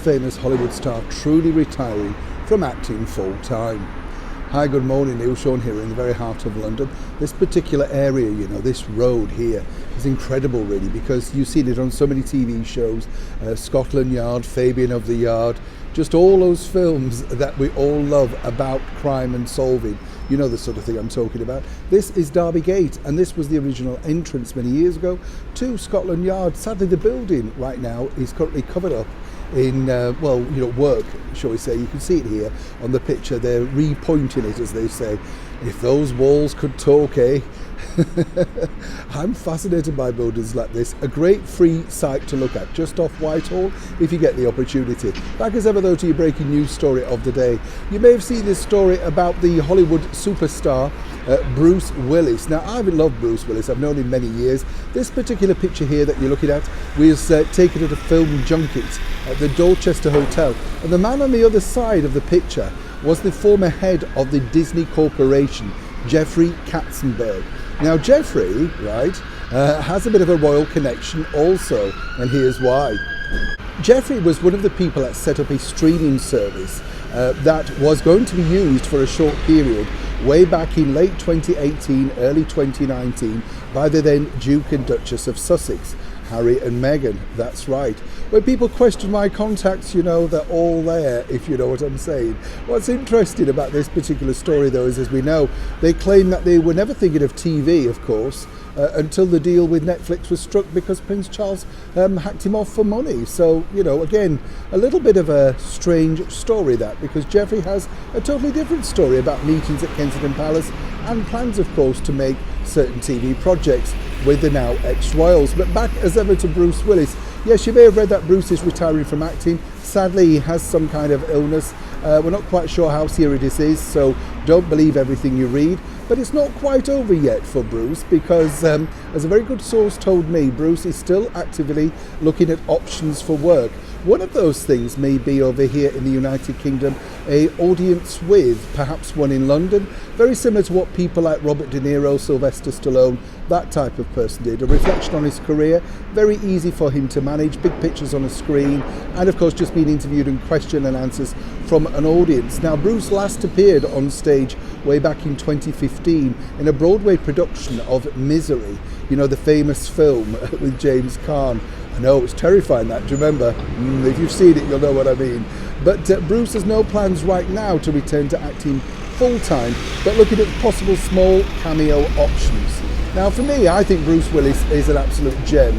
famous Hollywood star truly retiring from acting full-time. Hi, good morning, Neil Sean here in the very heart of London. This particular area, this road here is incredible really, because you've seen it on so many TV shows, Scotland Yard, Fabian of the Yard, just all those films that we all love about crime and solving. You know the sort of thing I'm talking about. This is Derby Gate, and this was the original entrance many years ago to Scotland Yard. Sadly, the building right now is currently covered up in work, shall we say. You can see it here on the picture. They're repointing it, as they say. If those walls could talk, eh? I'm fascinated by buildings like this. A great free site to look at just off Whitehall if you get the opportunity. Back as ever though to your breaking news story of the day. You may have seen this story about the Hollywood superstar Bruce Willis. Now, I love Bruce Willis. I've known him many years. This particular picture here that you're looking at was taken at a film junket at the Dorchester Hotel, and the man on the other side of the picture was the former head of the Disney Corporation, Jeffrey Katzenberg. Now, Jeffrey, has a bit of a royal connection also, and here's why. Jeffrey was one of the people that set up a streaming service that was going to be used for a short period way back in late 2018, early 2019 by the then Duke and Duchess of Sussex, Harry and Meghan. That's right. When people question my contacts, they're all there, if you know what I'm saying. What's interesting about this particular story, though, is, as we know, they claim that they were never thinking of TV, of course, until the deal with Netflix was struck because Prince Charles hacked him off for money. So, again, a little bit of a strange story that, because Jeffrey has a totally different story about meetings at Kensington Palace and plans, of course, to make certain TV projects with the now ex-royals. But back as ever to Bruce Willis. Yes, you may have read that Bruce is retiring from acting. Sadly, he has some kind of illness. We're not quite sure how serious this is, so don't believe everything you read. But it's not quite over yet for Bruce, because as a very good source told me, Bruce is still actively looking at options for work. One of those things may be over here in the United Kingdom, a audience with, perhaps one in London, very similar to what people like Robert De Niro, Sylvester Stallone, that type of person did. A reflection on his career, very easy for him to manage, big pictures on a screen, and of course just being interviewed and question and answers from an audience. Now, Bruce last appeared on stage way back in 2015 in a Broadway production of Misery, the famous film with James Caan. I know, it was terrifying that, do you remember? If you've seen it, you'll know what I mean. But Bruce has no plans right now to return to acting full-time, but looking at possible small cameo options. Now, for me, I think Bruce Willis is an absolute gem,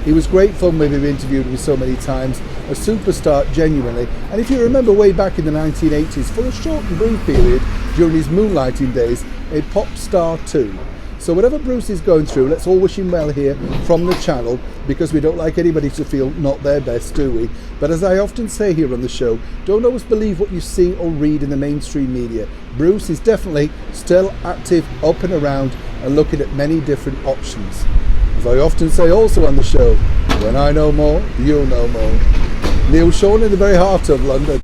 He was great fun with him, interviewed me so many times, a superstar, genuinely. And if you remember way back in the 1980s, for a short and brief period, during his moonlighting days, a pop star too. So whatever Bruce is going through, let's all wish him well here from the channel, because we don't like anybody to feel not their best, do we? But as I often say here on the show, don't always believe what you see or read in the mainstream media. Bruce is definitely still active, up and around, and looking at many different options. As I often say also on the show, when I know more, you'll know more. Neil Sean in the very heart of London.